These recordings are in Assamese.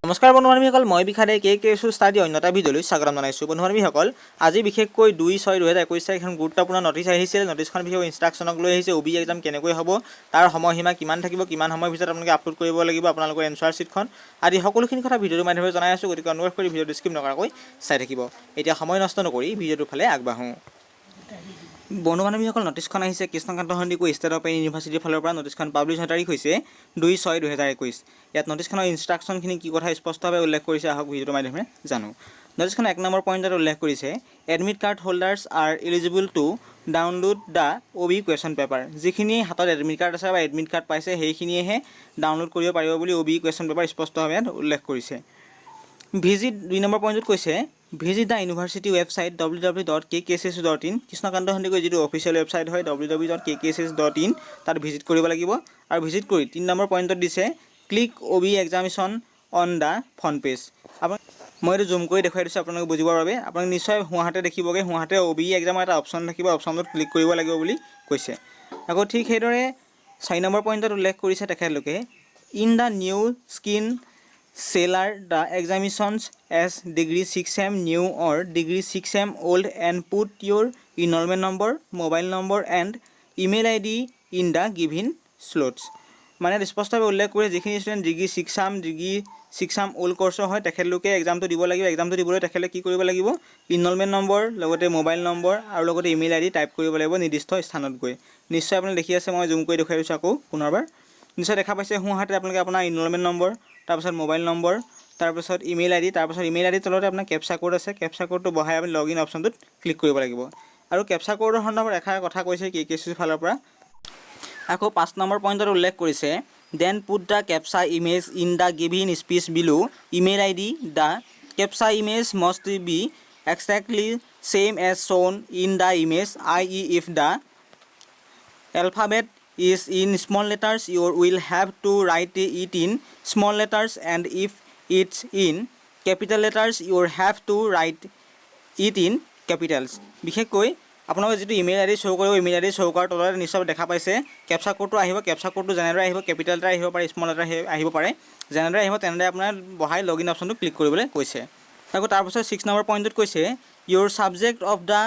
নমস্কাৰ বন্ধুবান্ধৱীসকল, মই বিখাৰে কে ষ্টাডি অন্যতা ভিডিঅ'লৈ স্বাগতম জনাইছোঁ। বন্ধুবান্ধৱীসকল, আজি বিশেষকৈ 2/6/2021 তাৰিখে এখন গুৰুত্বপূৰ্ণ নটিছ আহিছিল। নটিছখন বিশেষকৈ ইনষ্ট্ৰাকশ্যনক লৈ আহিছে। OBE এক্সাম কেনেকৈ হ'ব, তাৰ সময়সীমা কিমান থাকিব, কিমান সময়ৰ ভিতৰত আপোনালোকে আপলোড কৰিব লাগিব আপোনালোকৰ এনচাৰ শ্বীটখন আদি সকলোখিনি কথা ভিডিঅ'ৰ মাধ্যমেৰে জনাই আছোঁ। গতিকে অনুৰোধ কৰি ভিডিঅ'টো স্কিপ নকৰাকৈ চাই থাকিব। এতিয়া সময় নষ্ট নকৰি ভিডিঅ'টোৰ ফালে আগবাঢ়োঁ। বন্ধুবান্ধৱীসকল, নটিছখন আহিছে কৃষ্ণকান্ত সন্দিকৈ ষ্টেট অপেন ইউনিভাৰ্চিটিৰ ফালৰ পৰা। নটিছখন পাব্লিছ হোৱা তাৰিখ হৈছে 2/6/2021। ইয়াত নটিছখনৰ ইনষ্ট্ৰাকশ্যনখিনি কি কথা স্পষ্টভাৱে উল্লেখ কৰিছে, আহক ভিডিঅ'টোৰ মাধ্যমেৰে জানো। নটিছখন 1 নম্বৰ পইণ্টত উল্লেখ কৰিছে, admit card holders R eligible to download the OBE question paper. যিখিনি হাতত এডমিট কাৰ্ড আছে বা এডমিট কাৰ্ড পাইছে সেইখিনিয়েহে ডাউনলোড কৰিব পাৰিব বুলি OBE কুৱেশ্যন পেপাৰ স্পষ্টভাৱে উল্লেখ কৰিছে। ভিজিট 2 নম্বৰ পইণ্টত কৈছে, visit the university website www.kkcsu.in। Krishnakanta Handiqui যিটো অফিচিয়েল ৱেবছাইট হয় www.kkcsu.in, তাত ভিজিট কৰিব লাগিব। আৰু ভিজিট কৰি 3 নম্বৰ পইণ্টত দিছে, click OBE examination on the front page. মই এইটো জুম কৰি দেখুৱাই দিছোঁ আপোনালোকে বুজিবৰ বাবে। আপোনালোকে নিশ্চয় সোঁহাতে দেখিবগৈ, সোঁহাতে OBE এক্সামৰ এটা অপশ্যন থাকিব, অপশ্যনটোত ক্লিক কৰিব লাগিব বুলি কৈছে। আকৌ ঠিক সেইদৰে 4 নম্বৰ পইণ্টত উল্লেখ কৰিছে তেখেতলোকে, in the new screen select the examinations as degree 6M new or degree 6M old and put your enrolment number, mobile number and email ID in the given slots. মানে স্পষ্টভাৱে উল্লেখ কৰি যিখিনি ষ্টুডেণ্ট ডিগ্ৰী 6M অল্ড কৰ্চৰ হয় তেখেতলোকে এক্সামটো দিব লাগিব। এক্সামটো দিবলৈ তেখেতলোকে কি কৰিব লাগিব, ইনৰলমেণ্ট নম্বৰ লগতে মোবাইল নম্বৰ আৰু লগতে ইমেইল ID টাইপ কৰিব লাগিব নিৰ্দিষ্ট স্থানত গৈ। নিশ্চয় আপুনি দেখি আছে, মই জুম কৰি দেখুৱাই দিছোঁ আকৌ পুনৰবাৰ। নিশ্চয় দেখা পাইছে সোঁহাতে আপোনালোকে আপোনাৰ ইনৰলমেণ্ট নম্বৰ, তাৰপিছত মোবাইল নম্বৰ, তাৰপিছত ইমেইল ID, তাৰপিছত ইমেইল ID তলতে আপোনাৰ কেপচা কোড আছে। কেপচা কোডটো বহাই আপুনি লগইন অপশ্যনটোত ক্লিক কৰিব লাগিব। আৰু কেপচা কোডৰ সন্দৰ্ভত এষাৰ কথা কৈছে KKCCৰ ফালৰ পৰা। আকৌ 5 নম্বৰ পইণ্টত উল্লেখ কৰিছে, then put the captcha image in the given space below email ID। The captcha image must be exactly same as shown in the image, i.e. if the alphabet is in small letters you will have to write it in small letters, and if it's in capital letters you have to write it in capitals। বিশেষকৈ আপোনালোকে যিটো ইমেইল ID শ্ব' কৰিব, ইমেইল ID শ্ব' কৰাৰ তলতে নিশ্চয় দেখা পাইছে কেপচা কোডটো আহিব। কেপচা কোডটো যেনেদৰে আহিব, কেপিটেল লেটাৰ আহিব পাৰে, স্মল লেটাৰ আহিব পাৰে, যেনেদৰে আহিব তেনেদৰে আপোনাৰ বহাই লগইন অপশ্যনটো ক্লিক কৰিবলৈ কৈছে। আকৌ তাৰপিছত 6 নম্বৰ পইণ্টত কৈছে, your subject of the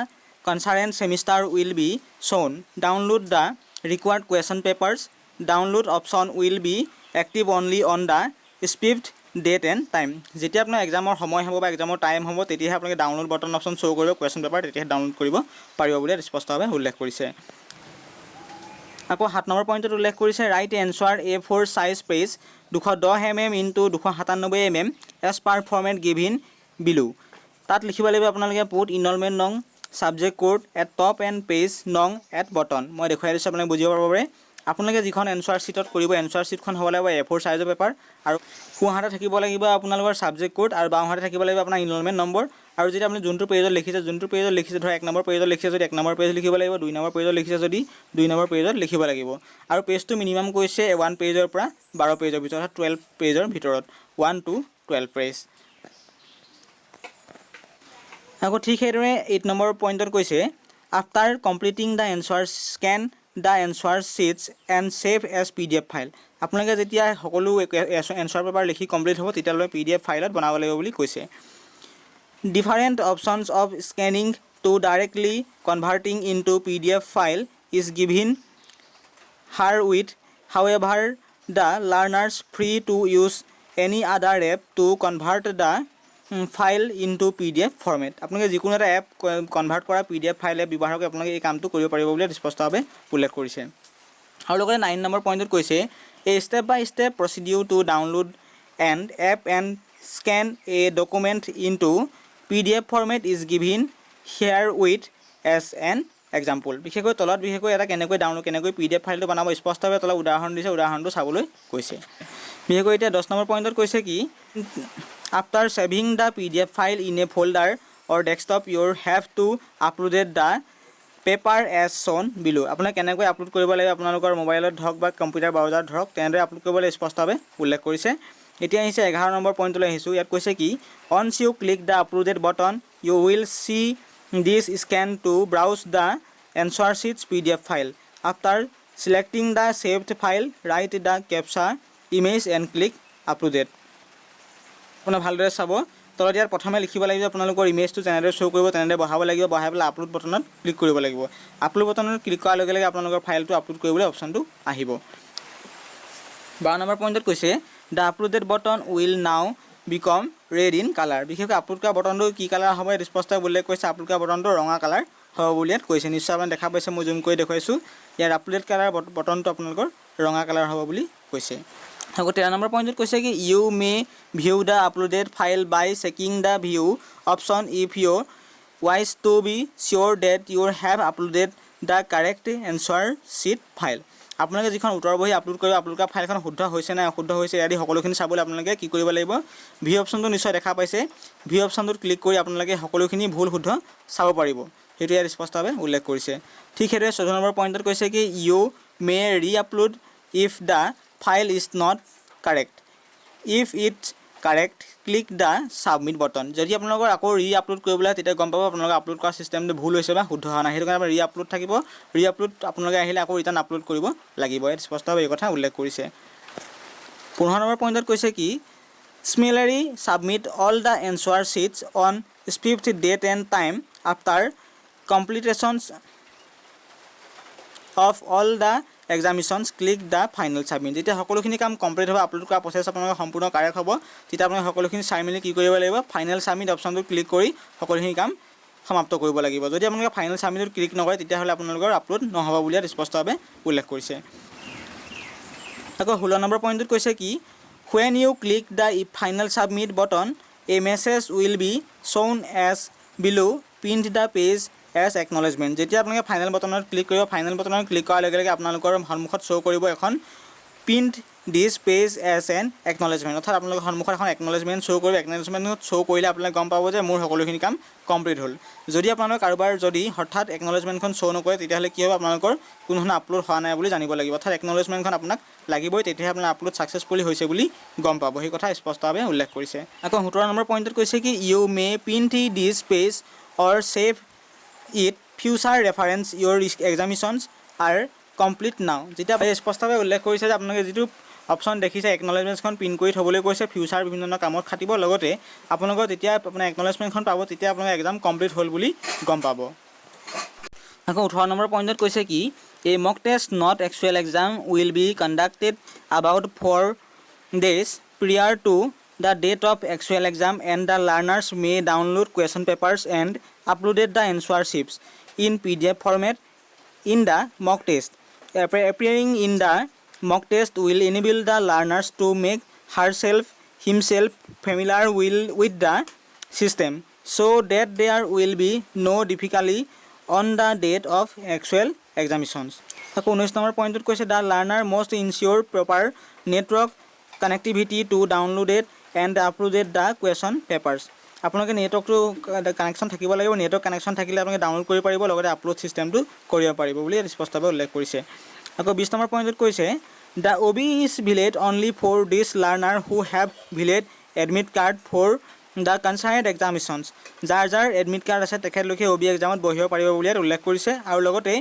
concerned semester will be shown, download the required question papers, download option will be active only on the specified date and time। যেতিয়া আপোনাৰ এক্সামৰ সময় হ'ব বা এক্সামৰ টাইম হ'ব তেতিয়াহে আপোনালোকে ডাউনলোড বটন অপশ্যন শ্ব' কৰিব কুৱেশ্যন পেপাৰ, তেতিয়াহে ডাউনলোড কৰিব পাৰিব বুলি স্পষ্টভাৱে উল্লেখ কৰিছে। আকৌ 7 নম্বৰ পইণ্টত উল্লেখ কৰিছে, write answer A4 size page 210 mm × 297 mm as per format given below. তাত লিখিব লাগিব আপোনালোকে পুট ইনৰলমেণ্ট নং, subject code at top and page নং এট বটন। মই দেখুৱাই দিছোঁ আপোনালোকে বুজিব পাৰিব পাৰে। আপোনালোকে যিখন এনচাৰ শ্বীটত কৰিব, এনচাৰ শ্বীটখন হ'ব লাগিব A4 চাইজৰ পেপাৰ, আৰু সোঁহাতে থাকিব লাগিব আপোনালোকৰ ছাবজেক্ট কোড আৰু বাওঁহাতে থাকিব লাগিব আপোনাৰ ইনৰলমেণ্ট নম্বৰ। আৰু যেতিয়া আপুনি যোনটো পেজত লিখিছে ধৰক 1 নম্বৰ পেজত লিখিছে যদি 1 নম্বৰ পেজ লিখিব লাগিব, 2 নম্বৰ পেজত লিখিছে যদি 2 নম্বৰ পেজত লিখিব লাগিব। আৰু পেজটো মিনিমাম কৈছে 1 পেজৰ পৰা 12 পেজৰ ভিতৰত, 12 পেজৰ ভিতৰত, 1 to 12 পেজ। আকৌ ঠিক সেইদৰে 8 নম্বৰ পইণ্টত কৈছে, after completing the answer scan the answer sheets and save as PDF file. আপোনালোকে যেতিয়া সকলো এনচাৰ পেপাৰ লিখি কমপ্লিট হ'ব তেতিয়ালৈ PDF ফাইলত বনাব লাগিব বুলি কৈছে। Different options of scanning to directly converting into PDF file is given herewith, however the learners free to use any other app to convert the file into PDF format. আপোনালোকে যিকোনো এটা এপ কনভাৰ্ট কৰা PDF ফাইল এপ ব্যৱহাৰ কৰি আপোনালোকে এই কামটো কৰিব পাৰিব বুলি স্পষ্টভাৱে উল্লেখ কৰিছে। আৰু লগতে 9 নম্বৰ পইণ্টত কৈছে, a step by step procedure to download and app and scan a document into PDF format is given herewith as an example. বিশেষকৈ তলত বিশেষকৈ এটা কেনেকৈ PDF ফাইলটো বনাব স্পষ্টভাৱে তলত উদাহৰণ দিছে, উদাহৰণটো চাবলৈ কৈছে। বিশেষকৈ এতিয়া 10 নম্বৰ পইণ্টত কৈছে কি, after saving the PDF file in a folder or desktop your have to uploaded the paper as shown below. আপোনাক কেনেকৈ আপলোড কৰিব লাগিব, আপোনালোকৰ মোবাইলত ধৰক বা কম্পিউটাৰ ব্ৰাউজাৰত ধৰক তেনেদৰে আপলোড কৰিবলৈ স্পষ্টভাৱে উল্লেখ কৰিছে। এতিয়া আহিছে 11 নম্বৰ পইণ্টলৈ আহিছোঁ। ইয়াত কৈছে কি, once you click the uploaded button you will see this scan to browse the answer sheets PDF file. After selecting the saved file write the captcha image and click uploaded. আপোনাৰ ভালদৰে চাব তলত ইয়াত প্ৰথমে লিখিব লাগিব আপোনালোকৰ ইমেজটো যেনেদৰে শ্ব' কৰিব তেনেদৰে বহাব লাগিব বহাই পেলাই আপলোড বটনত ক্লিক কৰিব লাগিব আপলোড বটনত ক্লিক কৰাৰ লগে লগে আপোনালোকৰ ফাইলটো আপলোড কৰিবলৈ অপশ্যনটো আহিব 12 নম্বৰ পইণ্টত কৈছে the uploaded button will now become red in colour বিশেষকৈ আপলোড কৰা বটনটো কি কালাৰ হ'ব ইয়াত স্পষ্টভাৱে উল্লেখ কৰিছে আপলোড কৰা বটনটো ৰঙা কালাৰ হ'ব বুলি ইয়াত কৈছে নিশ্চয় আপুনি দেখা পাইছে মই জুম কৰি দেখুৱাইছোঁ ইয়াৰ আপলোডেড কালাৰ বটনটো আপোনালোকৰ ৰঙা কালাৰ হ'ব বুলি কৈছে আকৌ 13 নম্বৰ পইণ্টত কৈছে কি you may view the uploaded file by checking the view option if your wish to be sure that your have uploaded the correct answer sheet file আপোনালোকে যিখন উত্তৰ বহি আপলোড কৰিব আপলোড কৰা ফাইলখন শুদ্ধ হৈছে নাই অশুদ্ধ হৈছে আদি সকলোখিনি চাবলৈ আপোনালোকে কি কৰিব লাগিব ভি অপশ্যনটো নিশ্চয় দেখা পাইছে ভি অপশ্যনটোত ক্লিক কৰি আপোনালোকে সকলোখিনি ভুল শুদ্ধ চাব পাৰিব সেইটো ইয়াত স্পষ্টভাৱে উল্লেখ কৰিছে ঠিক সেইদৰে 14 নম্বৰ পইণ্টত কৈছে কি you may reupload if the file is not correct if it's correct click the submit button যদি আপোনালোকৰ আকৌ ৰি আপলোড কৰিবলৈ হয় তেতিয়া গম পাব আপোনালোকৰ আপলোড কৰা চিষ্টেমটো ভুল হৈছে বা শুদ্ধ হোৱা নাই সেইটো কাৰণে ৰি আপলোড থাকিব ৰি আপলোড আপোনালোকে আহিলে আকৌ ৰিটাৰ্ণ আপলোড কৰিব লাগিব ইয়াত স্পষ্টভাৱে এই কথা উল্লেখ কৰিছে 15 নম্বৰ পইণ্টত কৈছে কি similarly submit all the answer sheets on specific date and time after completions of all the examinations click the final submit যেতিয়া সকলোখিনি কাম কমপ্লিট হ'ব আপলোড কৰা প্ৰচেছ আপোনালোকৰ সম্পূৰ্ণ কাৰেক্ট হ'ব তেতিয়া আপোনালোকে সকলোখিনি চাই মেলি কি কৰিব লাগিব ফাইনেল ছাবমিট অপশ্যনটো ক্লিক কৰি সকলোখিনি কাম সমাপ্ত কৰিব লাগিব যদি আপোনালোকে ফাইনেল ছাবমিটত ক্লিক নকৰে তেতিয়াহ'লে আপোনালোকৰ আপলোড নহ'ব বুলি ইয়াত স্পষ্টভাৱে উল্লেখ কৰিছে আকৌ 16 নম্বৰ পইণ্টত কৈছে কি when you click the final submit button a message will be shown as below print the page as acknowledgement যেতিয়া আপোনালোকে ফাইনেল বটনত ক্লিক কৰিব ফাইনেল বটনত ক্লিক কৰাৰ লগে লগে আপোনালোকৰ সন্মুখত শ্ব' কৰিব এখন print this page as an acknowledgement অৰ্থাৎ আপোনালোকৰ সন্মুখত এখন একনলেজমেণ্ট শ্ব' কৰিব একনলেজমেণ্টত শ্ব' কৰিলে আপোনালোকে গম পাব যে মোৰ সকলোখিনি কাম কমপ্লিট হ'ল যদি আপোনালোকৰ কাৰোবাৰ যদি হঠাৎ একনলেজমেণ্টখন শ্ব' নকৰে তেতিয়াহ'লে কি হ'ব আপোনালোকৰ কোনো ধৰণৰ আপলোড হোৱা নাই বুলি জানিব লাগিব অৰ্থাৎ একনলেজমেণ্টখন আপোনাক লাগিবই তেতিয়াহে আপোনাৰ আপলোড ছাকচেছফুলি হৈছে বুলি গম পাব সেই কথা স্পষ্টভাৱে উল্লেখ কৰিছে আকৌ 17 নম্বৰ পইণ্টত কৈছে কি you may print this page or save it future reference your examinations are complete now যেতিয়া স্পষ্টভাৱে উল্লেখ কৰিছে যে আপোনালোকে যিটো অপশ্যন দেখিছে একনলেজমেণ্টখন প্ৰিণ্ট কৰি থ'বলৈ কৈছে ফিউচাৰ বিভিন্ন ধৰণৰ কামত খাটিব লগতে আপোনালোকৰ যেতিয়া আপোনাৰ একনলেজমেণ্টখন পাব তেতিয়া আপোনালোকৰ এক্সাম কমপ্লিট হ'ল বুলি গম পাব আকৌ 18 নম্বৰ পইণ্টত কৈছে কি a mock test not actual exam will be conducted about 4 days prior to the date of actual exam and the learners may download question papers and uploaded the answer sheets in PDF format in the mock test appearing in the mock test will enable the learners to make himself familiar with the system so that there will be no difficulty on the date of actual examinations আকৌ 19 নম্বৰ পইণ্টত কৈছে the learner must ensure proper network connectivity to download it and upload the question papers আপোনালোকে নেটৱৰ্কটো কানেকশ্যন থাকিব লাগিব নেটৱৰ্ক কানেকশ্যন থাকিলে আপোনালোকে ডাউনলোড কৰিব পাৰিব লগতে আপলোড চিষ্টেমটো কৰিব পাৰিব বুলি স্পষ্টভাৱে উল্লেখ কৰিছে আকৌ 20 নম্বৰ পইণ্টত কৈছে the OB is valid only for these learner who have valid admit card for the concerned examinations যাৰ এডমিট কাৰ্ড আছে তেখেতলোকে OB এক্সামত বহিব পাৰিব বুলি উল্লেখ কৰিছে আৰু লগতে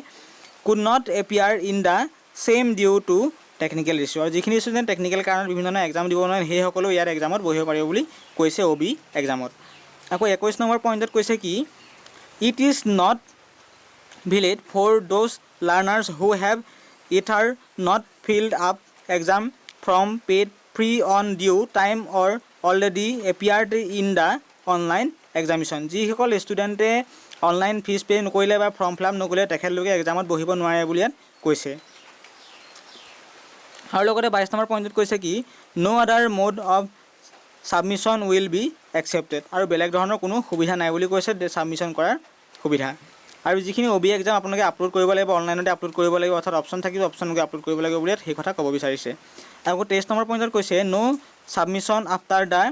could not appear in the same due to technical issue আৰু যিখিনি ষ্টুডেণ্ট টেকনিকেল কাৰণত বিভিন্ন ধৰণৰ এক্সাম দিব নোৱাৰে সেইসকলেও ইয়াৰ এক্সামত বহিব পাৰিব বুলি কৈছে OB এক্সামত আকৌ 21 নম্বৰ পইণ্টত কৈছে কি it is not valid for those learners who have either not filled up exam form paid fee on due time or already appeared in the online examination যিসকল ষ্টুডেণ্টে অনলাইন ফিজ পে' নকৰিলে বা ফৰ্ম ফিল আপ নকৰিলে তেখেতলোকে এক্সামত বহিব নোৱাৰে বুলি ইয়াত কৈছে আৰু লগতে 22 নম্বৰ পইণ্টত কৈছে কি নো আদাৰ mode of submission will be accepted আৰু বেলেগ ধৰণৰ কোনো সুবিধা নাই বুলি কৈছে ছাবমিশ্যন কৰাৰ সুবিধা আৰু যিখিনি OB এক্সাম আপোনালোকে আপলোড কৰিব লাগিব অনলাইনতে আপলোড কৰিব লাগিব অৰ্থাৎ অপশ্যন থাকিব অপশ্যনকে আপলোড কৰিব লাগিব বুলি সেই কথা ক'ব বিচাৰিছে আৰু 23 নম্বৰ পইণ্টত কৈছে no submission after the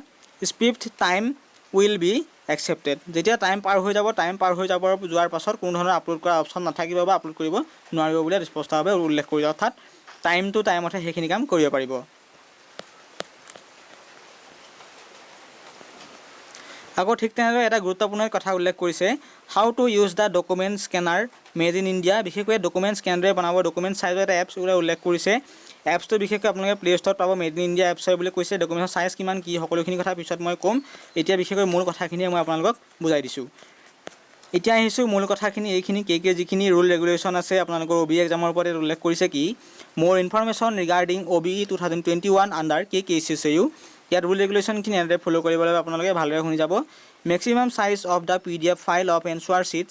specific time will be accepted যেতিয়া টাইম পাৰ হৈ যাব যোৱাৰ পাছত কোনো ধৰণৰ আপলোড কৰা অপশ্যন নাথাকিব বা আপলোড কৰিব নোৱাৰিব বুলি স্পষ্টভাৱে উল্লেখ কৰিছে অৰ্থাৎ টাইম টু টাইমতে সেইখিনি কাম কৰিব পাৰিব আকৌ ঠিক তেনেদৰে এটা গুৰুত্বপূৰ্ণ কথা উল্লেখ কৰিছে how to use the document scanner made in India বিশেষকৈ ডকুমেণ্টছ কেনেদৰে বনাব ডকুমেণ্ট চাইজৰ এটা এপছ উল্লেখ কৰিছে এপছটো বিশেষকৈ আপোনালোকে প্লে ষ্ট'ৰত পাব মেড ইন ইণ্ডিয়া এপছ হয় বুলি কৈছে ডকুমেণ্টৰ চাইজ কিমান কি সকলোখিনি কথা পিছত মই ক'ম এতিয়া বিশেষকৈ মূল কথাখিনিয়ে মই আপোনালোকক বুজাই দিছোঁ এতিয়া আহিছোঁ মূল কথাখিনি এইখিনি যিখিনি ৰুল ৰেগুলেশ্যন আছে আপোনালোকৰ OBE এক্সামৰ ওপৰত উল্লেখ কৰিছে কি মোৰ information regarding OBE 2021 under KKCCU ইয়াত ৰুল ৰেগুলেশ্যনখিনি এনেদৰে ফ'ল' কৰিব লাগিব আপোনালোকে ভালদৰে শুনি যাব maximum size of the PDF file of answer seats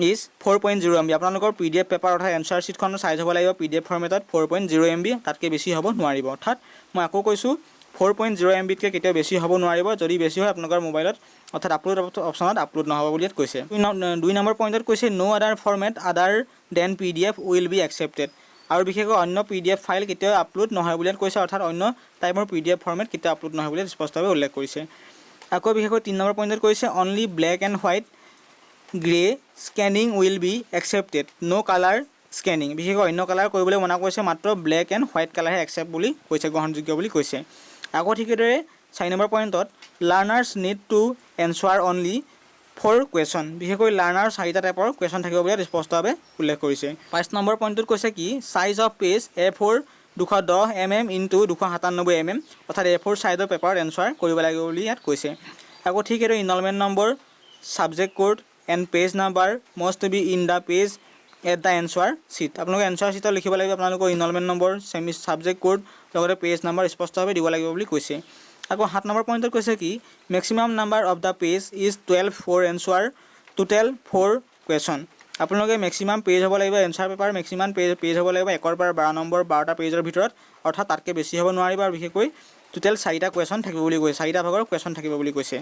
is 4.0 MB আপোনালোকৰ PDF পেপাৰ অৰ্থাৎ এনচাৰ ছিটখনৰ চাইজ হ'ব লাগিব PDF ফৰ্মেটত 4.0 MB তাতকৈ বেছি হ'ব নোৱাৰিব অৰ্থাৎ মই আকৌ কৈছোঁ 4.0 MB তকৈ কেতিয়াও বেছি হ'ব নোৱাৰিব যদি বেছি হয় আপোনালোকৰ মোবাইলত অৰ্থাৎ আপলোড অপশ্যনত আপলোড নহ'ব বুলি ইয়াত কৈছে 2 নম্বৰ পইণ্টত কৈছে নো other format other than PDF will be accepted আৰু বিশেষকৈ অন্য PDF ফাইল কেতিয়াও আপলোড নহয় বুলি ইয়াত কৈছে অৰ্থাৎ অন্য টাইপৰ PDF ফৰ্মেট কেতিয়াও আপলোড নহয় বুলি স্পষ্টভাৱে উল্লেখ কৰিছে আকৌ বিশেষকৈ 3 নম্বৰ পইণ্টত কৈছে only black and white grey scanning will be accepted no' colour scanning বিশেষকৈ অন্য কালাৰ কৰিবলৈ মনা কৰিছে মাত্ৰ ব্লেক এণ্ড হোৱাইট কালাৰহে একচেপ্ট বুলি কৈছে গ্ৰহণযোগ্য বুলি কৈছে আকৌ ঠিকেদৰে 4 নম্বৰ পইণ্টত learners need to answer only 4 question বিশেষকৈ লাৰ্ণাৰ 4টা টাইপৰ কুৱেশ্যন থাকিব বুলি স্পষ্টভাৱে উল্লেখ কৰিছে 5 নম্বৰ পইণ্টটোত কৈছে কি size of page A4 210 mm into 297 mm অৰ্থাৎ A4 চাইজৰ পেপাৰত এনচাৰ কৰিব লাগিব বুলি ইয়াত কৈছে আকৌ ঠিকেদৰে enrolment number subject code and page number must be in the page at the answer sheet আপোনালোকে এনচাৰ ছিটত লিখিব লাগিব আপোনালোকৰ ইনলমেণ্ট নম্বৰ ছাবজেক্ট কোড লগতে পেজ নাম্বাৰ স্পষ্টভাৱে দিব লাগিব বুলি কৈছে আকৌ 7 নম্বৰ পইণ্টত কৈছে কি maximum number of the page is 12 for answer total 4 question আপোনালোকে মেক্সিমাম পেজ হ'ব লাগিব এনচাৰ পেপাৰ মেক্সিমাম পেজ হ'ব লাগিব 1 পৰা 12 নম্বৰ 12টা পেজৰ ভিতৰত অৰ্থাৎ তাতকৈ বেছি হ'ব নোৱাৰিব আৰু বিশেষকৈ টোটেল 4টা কুৱেশ্যন থাকিব বুলি কৈছে 4টা ভাগৰ কুৱেশ্যন থাকিব বুলি কৈছে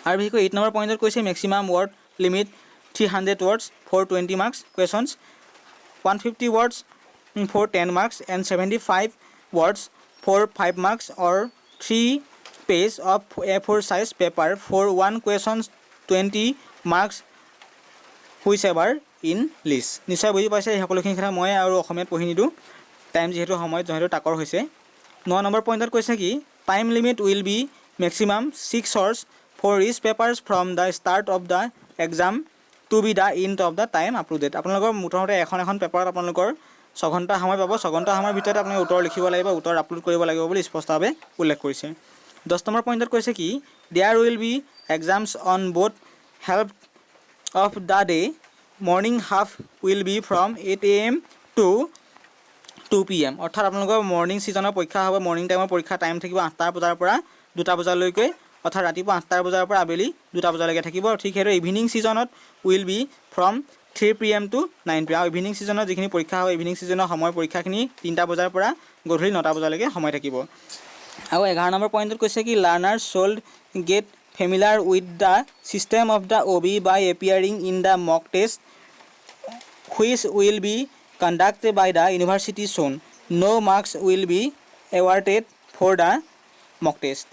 আৰু বিশেষকৈ 8 নম্বৰ পইণ্টত কৈছে maximum word limit 300 words for 20 marks questions 150 words for 10 marks and 75 words for 5 marks or 3 page of A4 size paper for 1 questions 20 marks whichever in list নিশ্চয় বুজি পাইছে এই সকলোখিনি কথা মই আৰু অসমীয়াত পঢ়ি নিদিওঁ টাইম যিহেতু সময়ত যিহেতু তাকৰ হৈছে 9 নম্বৰ পইণ্টত কৈছে কি time limit will be maximum 6 hours for each papers from the start of the exam to be the end of the time uploaded আপোনালোকৰ মুঠতে এখন পেপাৰত আপোনালোকৰ 6 ঘণ্টা সময় পাব 6 ঘণ্টা সময়ৰ ভিতৰত আপুনি উত্তৰ লিখিব লাগিব উত্তৰ আপলোড কৰিব লাগিব বুলি স্পষ্টভাৱে উল্লেখ কৰিছে 10 নম্বৰ পইণ্টত কৈছে কি there will be exams on both half of the day morning half will be from 8 AM to 2 PM অৰ্থাৎ আপোনালোকৰ মৰ্ণিং ছিজনৰ পৰীক্ষা হ'ব মৰ্ণিং টাইমৰ পৰীক্ষা টাইম থাকিব 8টা বজাৰ পৰা 2টা বজালৈকে অৰ্থাৎ ৰাতিপুৱা 8টা বজাৰ পৰা আবেলি 2টা বজালৈকে থাকিব ঠিক সেইটো ইভিনিং ছিজনত will be from 3 PM to 9 PM আৰু ইভিনিং ছিজনত যিখিনি পৰীক্ষা হয় ইভিনিং ছিজনৰ সময় পৰীক্ষাখিনি 3টা বজাৰ পৰা গধূলি 9টা বজালৈকে সময় থাকিব আৰু 11 নম্বৰ পইণ্টত কৈছে কি learner should get familiar with the system of the OBE by appearing in the mock test which will be conducted by the university soon no marks will be awarded for the mock test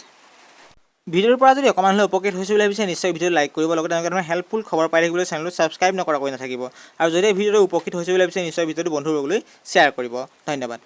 ভিডিঅ'ৰ পৰা যদি অকণমান হ'লেও উপকৃত হৈছোঁ বুলি ভাবিছে নিশ্চয় ভিডিঅ'টো লাইক কৰিব লগতে এনেকৈ হেল্পফুল খবৰ পাই থাকিবলৈ চেনেলটো ছাবস্ক্ৰাইব নকৰাকৈ নাথাকিব আৰু যদি ভিডিঅ'টো উপকৃত হৈছোঁ বুলি ভাবিছে নিশ্চয় ভিডিঅ'টো বন্ধুবৰ্গলৈ শ্বেয়াৰ কৰিব ধন্যবাদ